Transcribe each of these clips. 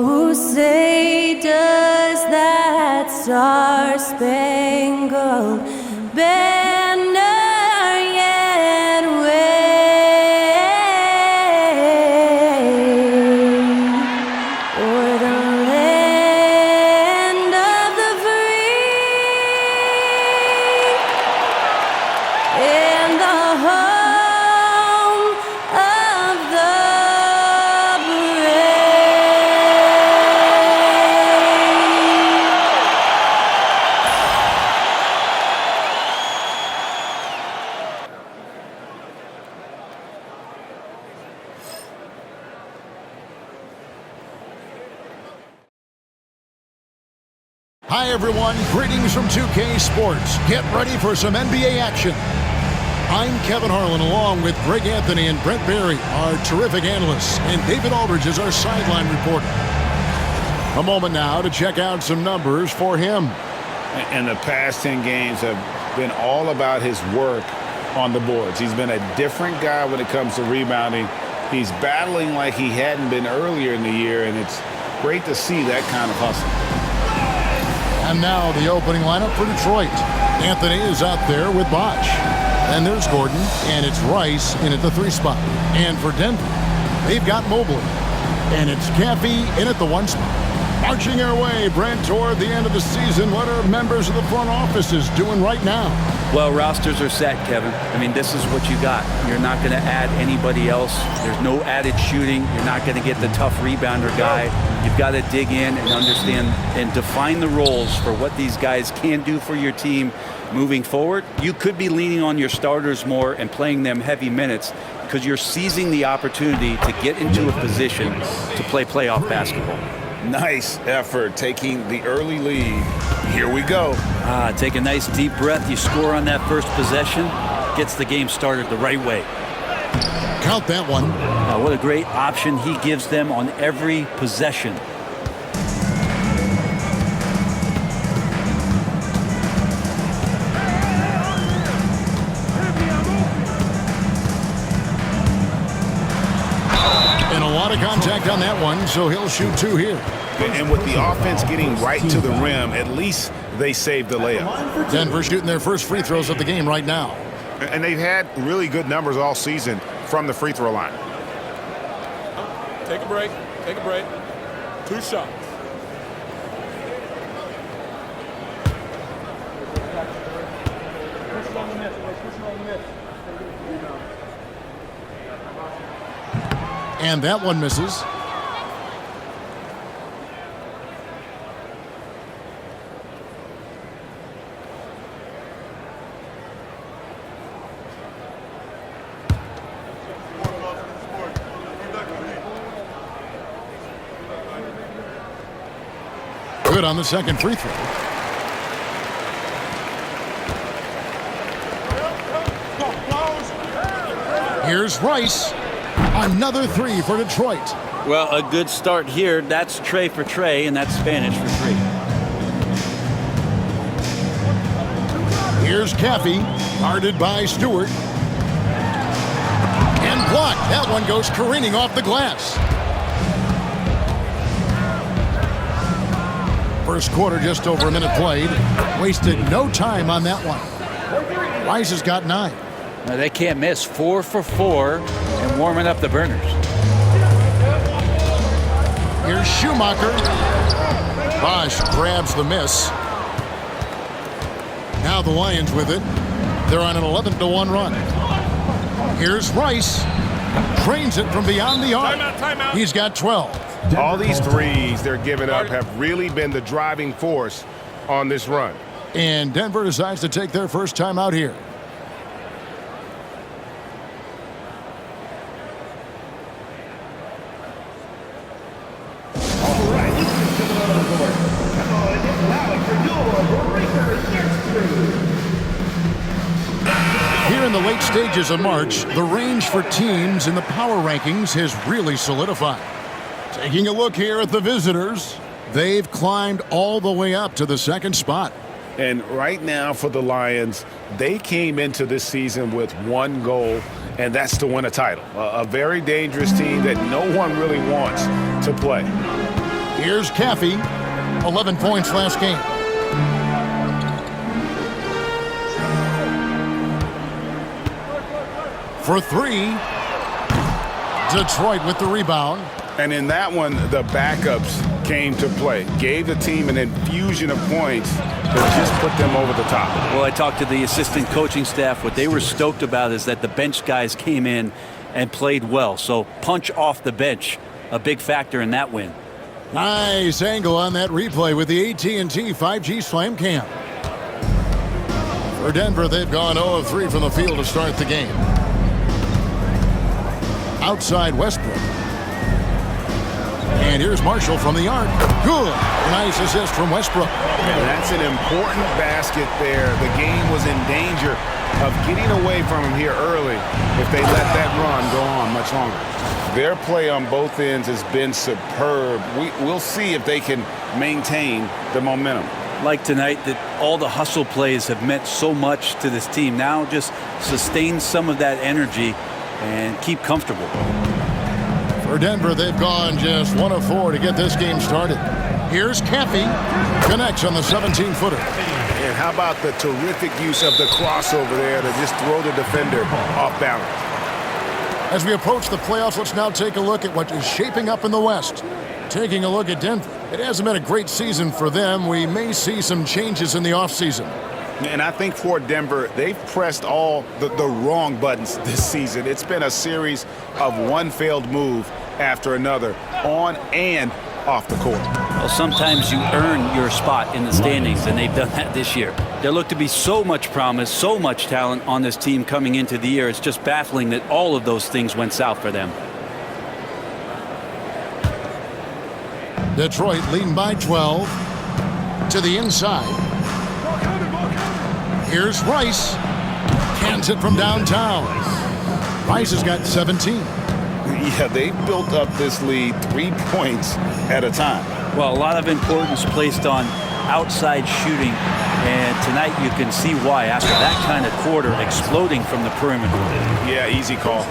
Oh, say does that star-spangled banner yet wave o'er the land of the free and the home of the brave? Hi everyone, greetings from 2K Sports. Get ready for some NBA action. I'm Kevin Harlan along with Greg Anthony and Brent Barry, our terrific analysts, and David Aldridge is our sideline reporter. A moment now to check out some numbers for him. And the past 10 games have been all about his work on the boards. He's been a different guy when it comes to rebounding. He's battling like he hadn't been earlier in the year, and it's great to see that kind of hustle. And now the opening lineup for Detroit. Anthony is out there with Bosh. And there's Gordon, and it's Rice in at the 3 spot. And for Denver, they've got Mobley. And it's Caffey in at the 1 spot. Marching our way, Brent, toward the end of the season. What are members of the front offices doing right now? Well, rosters are set, Kevin. I mean, this is what you got. You're not going to add anybody else. There's no added shooting. You're not going to get the tough rebounder guy. You've got to dig in and understand and define the roles for what these guys can do for your team moving forward. You could be leaning on your starters more and playing them heavy minutes because you're seizing the opportunity to get into a position to play playoff basketball. Nice effort taking the early lead. Here we go. Take a nice deep breath. You score on that first possession. Gets the game started the right way. Count that one. What a great option he gives them on every possession. And a lot of contact on that one, so he'll shoot 2 here. And with the offense getting right to the rim, at least they saved the layup. Denver shooting their first free throws of the game right now. And they've had really good numbers all season from the free throw line. Take a break. Take a break. 2 shots. And that one misses. Good on the second free throw. Here's Rice. Another 3 for Detroit. Well, a good start here. That's Trey for Trey, and that's Spanish for 3. Here's Caffey, guarded by Stewart. And blocked. That one goes careening off the glass. First quarter, just over a minute played. Wasted no time on that one. Rice has got 9. Now, they can't miss. 4 for 4 and warming up the burners. Here's Schumacher. Bosh grabs the miss. Now the Lions with it. They're on an 11-1 run. Here's Rice. Trains it from beyond the arc. Timeout. He's got 12. All these threes they're giving up have really been the driving force on this run. And Denver decides to take their first time out here. Here in the late stages of March, the range for teams in the power rankings has really solidified. Taking a look here at the visitors, they've climbed all the way up to the 2nd spot. And right now for the Lions, they came into this season with one goal, and that's to win a title. A very dangerous team that no one really wants to play. Here's Caffey, 11 points last game. For three, Detroit with the rebound. And in that one, the backups came to play. Gave the team an infusion of points that just put them over the top. Well, I talked to the assistant coaching staff. What they were stoked about is that the bench guys came in and played well. So punch off the bench, a big factor in that win. Nice angle on that replay with the AT&T 5G Slam Cam. For Denver, they've gone 0 of 3 from the field to start the game. Outside Westbrook. And here's Marshall from the arc. Good. Nice assist from Westbrook. And that's an important basket there. The game was in danger of getting away from him here early if they let that run go on much longer. Their play on both ends has been superb. We'll see if they can maintain the momentum. Like tonight, that all the hustle plays have meant so much to this team. Now just sustain some of that energy and keep comfortable. For Denver, they've gone just 1 of 4 to get this game started. Here's Caffey. Connects on the 17-footer. And how about the terrific use of the crossover there to just throw the defender off balance. As we approach the playoffs, let's now take a look at what is shaping up in the West. Taking a look at Denver. It hasn't been a great season for them. We may see some changes in the offseason. And I think for Denver, they've pressed all the wrong buttons this season. It's been a series of one failed move after another, on and off the court. Well, sometimes you earn your spot in the standings, and they've done that this year. There looked to be so much promise, so much talent on this team coming into the year. It's just baffling that all of those things went south for them. Detroit leading by 12 to the inside. Here's Rice. Cans it from downtown. Rice has got 17. Yeah, they built up this lead 3 points at a time. Well, a lot of importance placed on outside shooting, and tonight you can see why after that kind of quarter exploding from the perimeter. Yeah, easy call.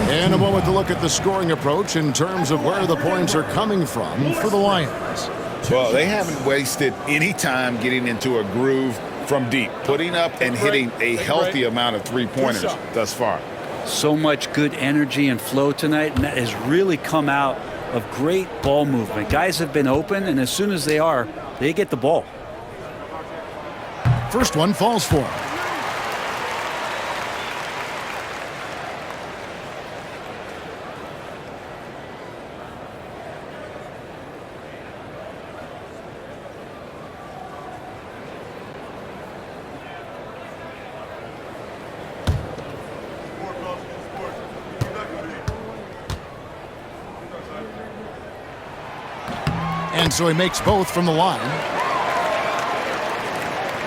And a moment to look at the scoring approach in terms of where the points are coming from for the Lions. Well, they haven't wasted any time getting into a groove from deep, putting up and hitting a healthy amount of three-pointers thus far. So much good energy and flow tonight, and that has really come out of great ball movement. Guys have been open, and as soon as they are, they get the ball. First one falls for him. And so he makes both from the line.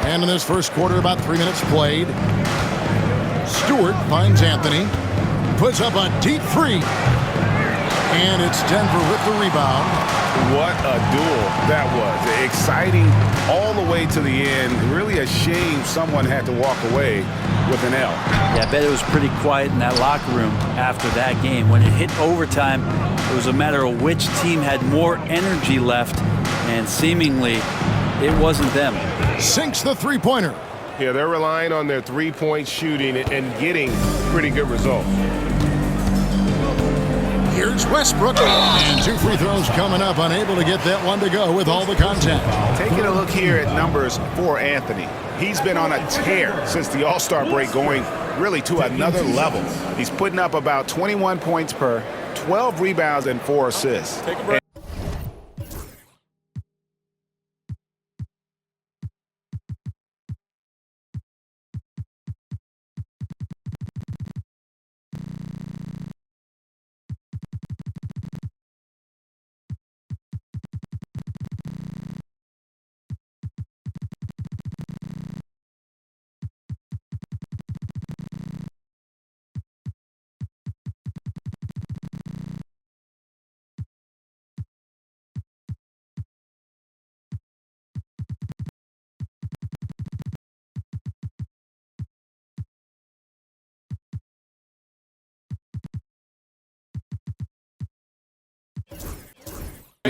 And in this first quarter, about 3 minutes played. Stewart finds Anthony. Puts up a deep three. And it's Denver with the rebound. What a duel that was. Exciting all the way to the end. Really a shame someone had to walk away with an L. Yeah, I bet it was pretty quiet in that locker room after that game. When it hit overtime, it was a matter of which team had more energy left, and seemingly it wasn't them. Sinks the three-pointer. Yeah, they're relying on their three-point shooting and getting pretty good results. Here's Westbrook. And 2 free throws coming up. Unable to get that one to go with all the contact. Taking a look here at numbers for Anthony. He's been on a tear since the All-Star break, going really to another level. He's putting up about 21 points per, 12 rebounds, and 4 assists. Take a break.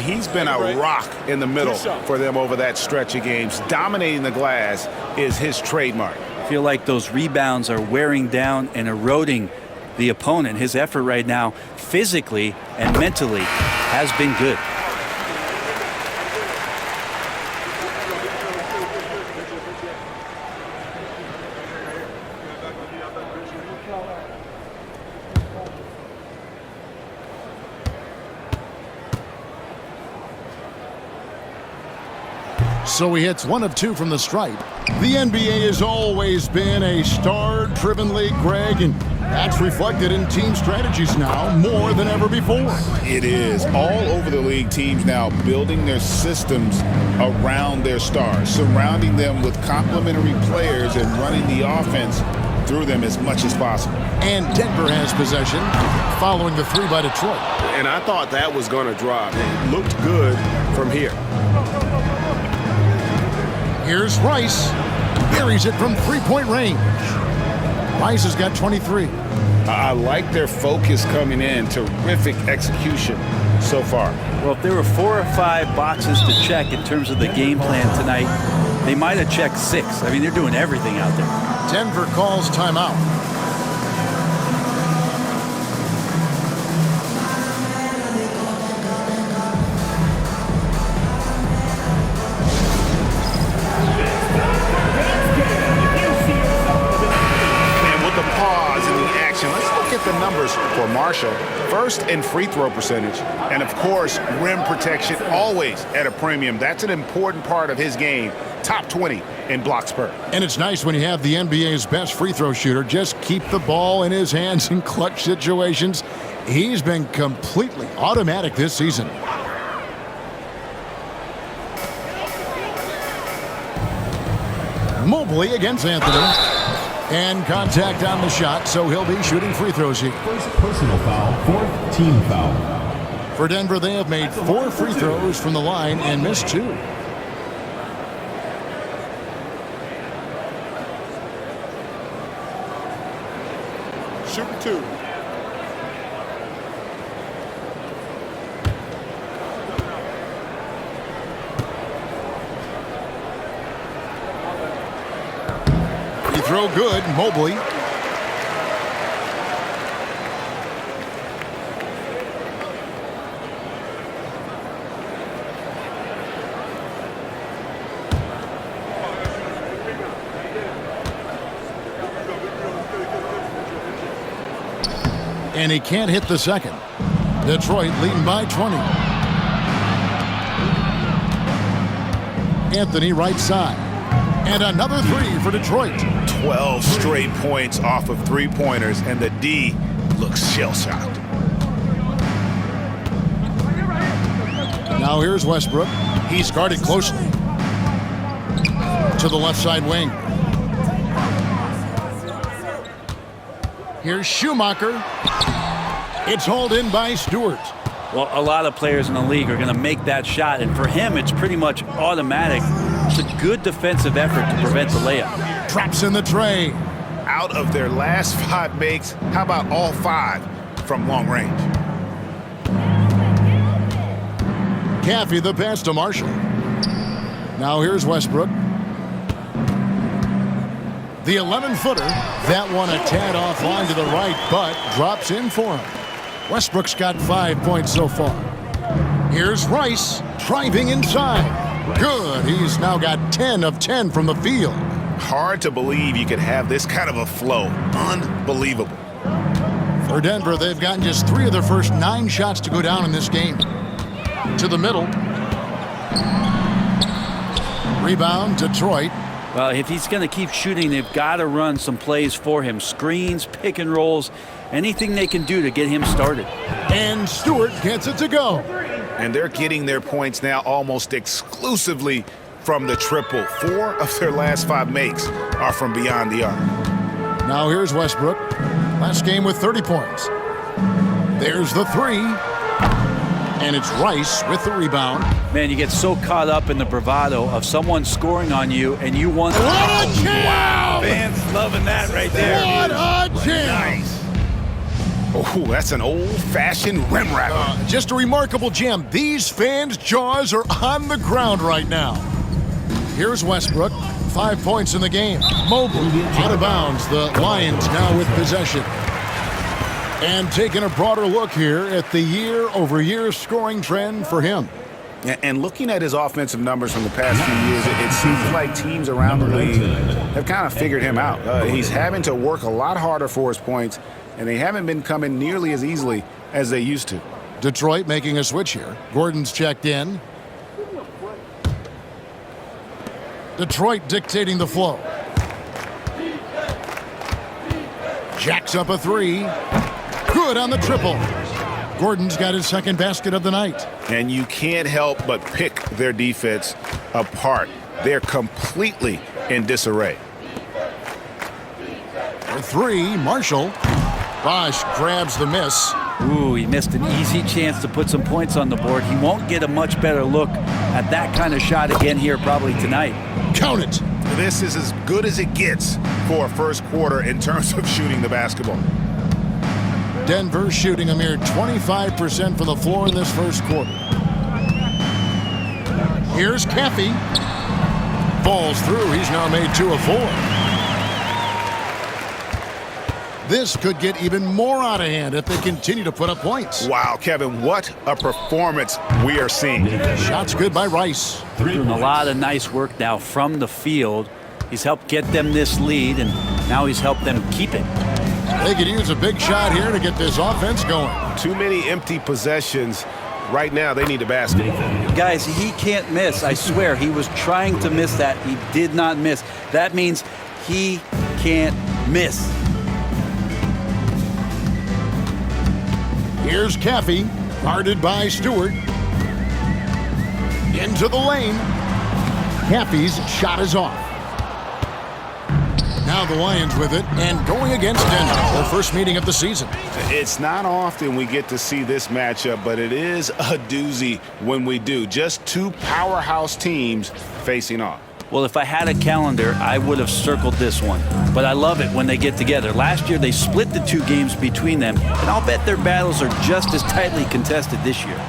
He's been a rock in the middle for them over that stretch of games. Dominating the glass is his trademark. I feel like those rebounds are wearing down and eroding the opponent. His effort right now, physically and mentally, has been good. So he hits 1 of 2 from the stripe. The NBA has always been a star-driven league, Greg, and that's reflected in team strategies now more than ever before. It is. All over the league, teams now building their systems around their stars, surrounding them with complementary players and running the offense through them as much as possible. And Denver has possession following the 3 by Detroit. And I thought that was going to drop. It looked good from here. Here's Rice. Buries it from 3-point range. Rice has got 23. I like their focus coming in. Terrific execution so far. Well, if there were 4 or 5 boxes to check in terms of the game plan tonight, they might have checked 6. I mean, they're doing everything out there. Denver calls timeout. The numbers for Marshall. First in free throw percentage, and of course rim protection, always at a premium. That's an important part of his game. Top 20 in blocks per. And it's nice when you have the NBA's best free throw shooter just keep the ball in his hands in clutch situations. He's been completely automatic this season. Mobley against Anthony. And contact on the shot, so he'll be shooting free throws here. First personal foul, 4th team foul. For Denver, they have made 4 free throws from the line and missed 2. Shooting 2. Throw good, Mobley. And he can't hit the second. Detroit leading by 20. Anthony right side. And another 3 for Detroit. 12 straight points off of 3-pointers, and the D looks shell-shocked. Now here's Westbrook. He's guarded closely. To the left side wing. Here's Schumacher. It's hauled in by Stewart. Well, a lot of players in the league are going to make that shot, and for him, it's pretty much automatic. It's a good defensive effort to prevent the layup. Traps in the tray. Out of their last 5 makes, how about all 5 from long range? Caffey the pass to Marshall. Now here's Westbrook. The 11-footer. That one a tad offline to the right, but drops in for him. Westbrook's got 5 points so far. Here's Rice driving inside. Good. He's now got 10 of 10 from the field. Hard to believe you could have this kind of a flow. Unbelievable. For Denver, they've gotten just 3 of their first 9 shots to go down in this game. To the middle. Rebound, Detroit. Well, if he's going to keep shooting, they've got to run some plays for him. Screens, pick and rolls, anything they can do to get him started. And Stewart gets it to go. And they're getting their points now almost exclusively from the triple. 4 of their last 5 makes are from beyond the arc. Now here's Westbrook. Last game with 30 points. There's the 3. And it's Rice with the rebound. Man, you get so caught up in the bravado of someone scoring on you, and you want... What a jam! Wow, fans loving that right there. What a jam! Nice. Oh, that's an old-fashioned rim wrapper. Just a remarkable gem. These fans' jaws are on the ground right now. Here's Westbrook. 5 points in the game. Mobley out of bounds. The Lions now with possession. And taking a broader look here at the year-over-year scoring trend for him. And looking at his offensive numbers from the past few years, it seems like teams around the league have kind of figured him out. He's having to work a lot harder for his points, and they haven't been coming nearly as easily as they used to. Detroit making a switch here. Gordon's checked in. Detroit dictating the flow. Jacks up a three. Good on the triple. Gordon's got his second basket of the night. And you can't help but pick their defense apart. They're completely in disarray. For three, Marshall. Bosch grabs the miss. Ooh, he missed an easy chance to put some points on the board. He won't get a much better look at that kind of shot again here probably tonight. Count it. This is as good as it gets for a first quarter in terms of shooting the basketball. Denver shooting a mere 25% from the floor in this first quarter. Here's Caffey. Falls through. He's now made 2 of 4. This could get even more out of hand if they continue to put up points. Wow, Kevin, what a performance we are seeing. Shots good by Rice. Doing a lot of nice work now from the field. He's helped get them this lead, and now he's helped them keep it. They could use a big shot here to get this offense going. Too many empty possessions. Right now, they need a basket. Guys, he can't miss. I swear, he was trying to miss that. He did not miss. That means he can't miss. Here's Caffey, guarded by Stewart. Into the lane. Caffey's shot is off. Now the Lions with it and going against Denver, their first meeting of the season. It's not often we get to see this matchup, but it is a doozy when we do. Just two powerhouse teams facing off. Well, if I had a calendar, I would have circled this one. But I love it when they get together. Last year, they split the 2 games between them, and I'll bet their battles are just as tightly contested this year.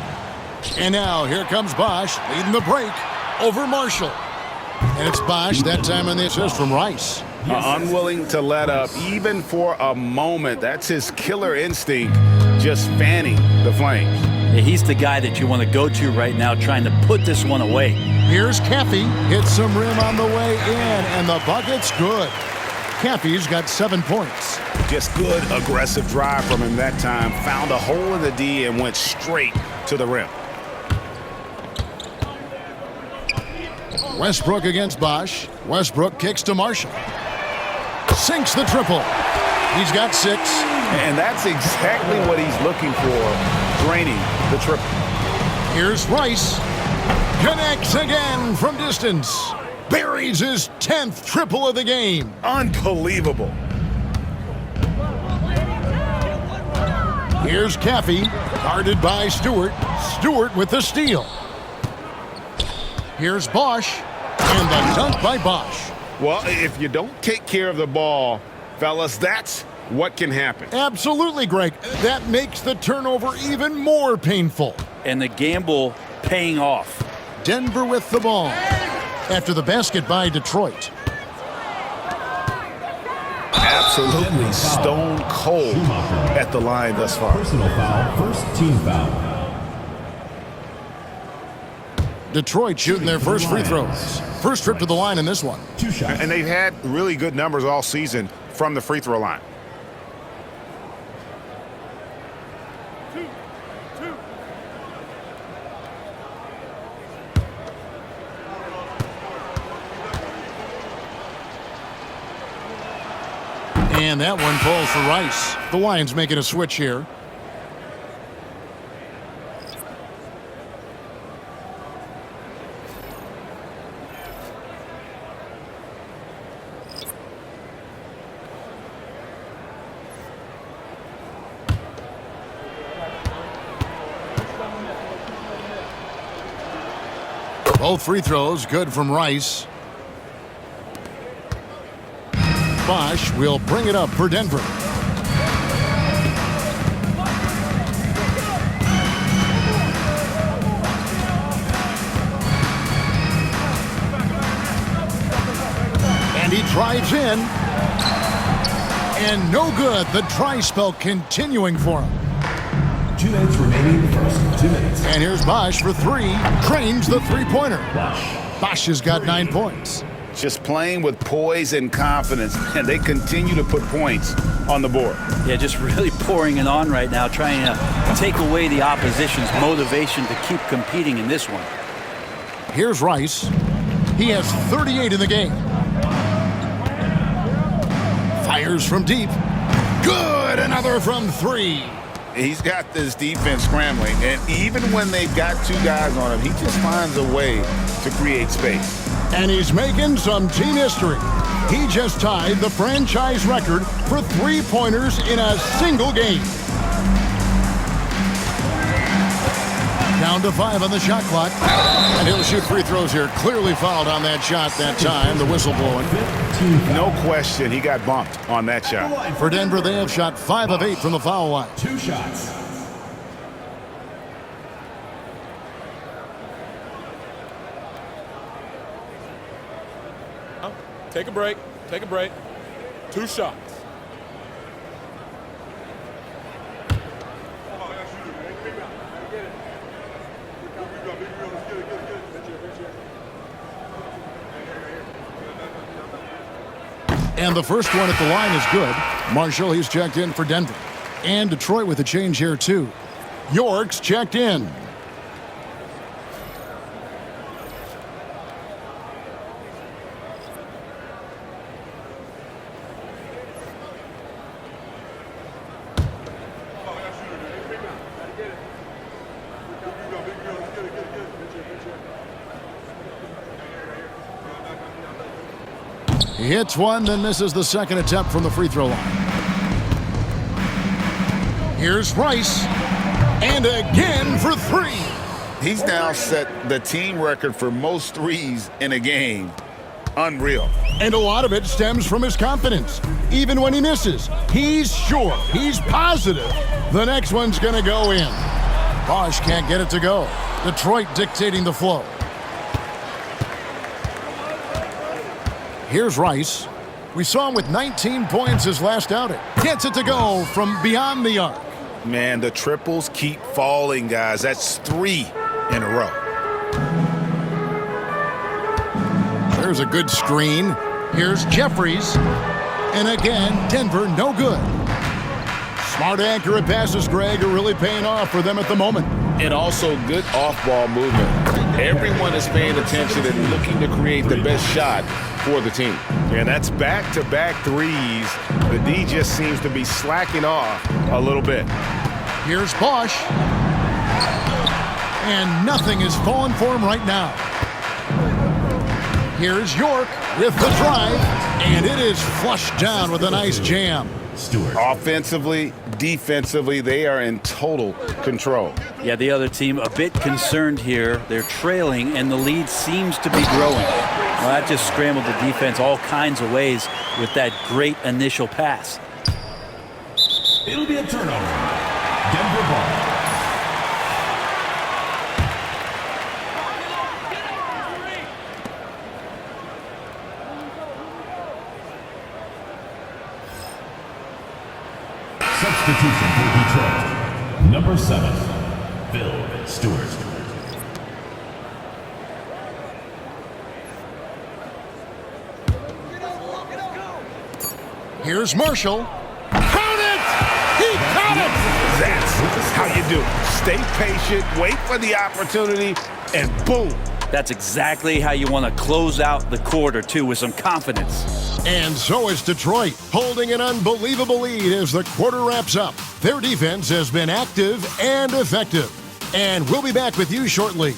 And now here comes Bosch leading the break over Marshall. And it's Bosch that time on the assist from Rice. Unwilling to let up even for a moment. That's his killer instinct, just fanning the flames. Yeah, he's the guy that you want to go to right now trying to put this one away. Here's Caffey, hits some rim on the way in, and the bucket's good. Caffey's got 7 points. Just good aggressive drive from him that time. Found a hole in the D and went straight to the rim. Westbrook against Bosch. Westbrook kicks to Marshall. Sinks the triple. He's got 6. And that's exactly what he's looking for, draining the triple. Here's Rice. Connects again from distance. Buries his 10th triple of the game. Unbelievable. Here's Caffey, guarded by Stewart. Stewart with the steal. Here's Bosch, and the dunk by Bosch. Well, if you don't take care of the ball, fellas, that's what can happen. Absolutely, Greg. That makes the turnover even more painful. And the gamble paying off. Denver with the ball after the basket by Detroit. Absolutely stone cold at the line thus far. Personal foul, first team foul. Detroit shooting their first free throws. First trip to the line in this one. 2 shots. And they've had really good numbers all season from the free throw line. And that one falls for Rice. The Lions making a switch here. Both free throws good from Rice. Bosch will bring it up for Denver. And he drives in. And no good. The dry spell continuing for him. 2 minutes remaining in the first. 2 minutes. And here's Bosch for three. Drains the three-pointer. Bosch has got 9 points. Just playing with poise and confidence, and they continue to put points on the board. Yeah, just really pouring it on right now, trying to take away the opposition's motivation to keep competing in this one. Here's Rice. He has 38 in the game. Fires from deep. Good! Another from 3. He's got this defense scrambling, and even when they've got 2 guys on him, he just finds a way to create space. And he's making some team history. He just tied the franchise record for three-pointers in a single game. Down to 5 on the shot clock. And he'll shoot free throws here. Clearly fouled on that shot that time. The whistle blowing. No question, he got bumped on that shot. For Denver, they have shot 5 of 8 from the foul line. 2 shots. Take a break. Take a break. 2 shots. And the first one at the line is good. Marshall, he's checked in for Denver. And Detroit with a change here, too. York's checked in. He hits one, then misses the second attempt from the free throw line. Here's Rice. And again for 3. He's now set the team record for most threes in a game. Unreal. And a lot of it stems from his confidence. Even when he misses, he's sure, he's positive the next one's going to go in. Bosch can't get it to go. Detroit dictating the flow. Here's Rice. We saw him with 19 points his last outing. Gets it to go from beyond the arc. Man, the triples keep falling, guys. That's 3 in a row. There's a good screen. Here's Jeffries. And again, Denver no good. Smart, accurate passes, Greg, are really paying off for them at the moment. And also good off-ball movement. Everyone is paying attention and looking to create the best shot for the team. And that's back-to-back threes. The D just seems to be slacking off a little bit. Here's Bosch. And nothing is falling for him right now. Here's York with the drive. And it is flushed down with a nice jam. Stewart. Offensively, defensively, they are in total control. Yeah, the other team a bit concerned here. They're trailing, and the lead seems to be growing. Well, that just scrambled the defense all kinds of ways with that great initial pass. It'll be a turnover. Denver ball. Substitution for Detroit. Number 7, Phil Stewart. Here's Marshall. Count it! He caught it! That's how you do it. Stay patient, wait for the opportunity, and boom. That's exactly how you want to close out the quarter, too, with some confidence. And so is Detroit, holding an unbelievable lead as the quarter wraps up. Their defense has been active and effective. And we'll be back with you shortly.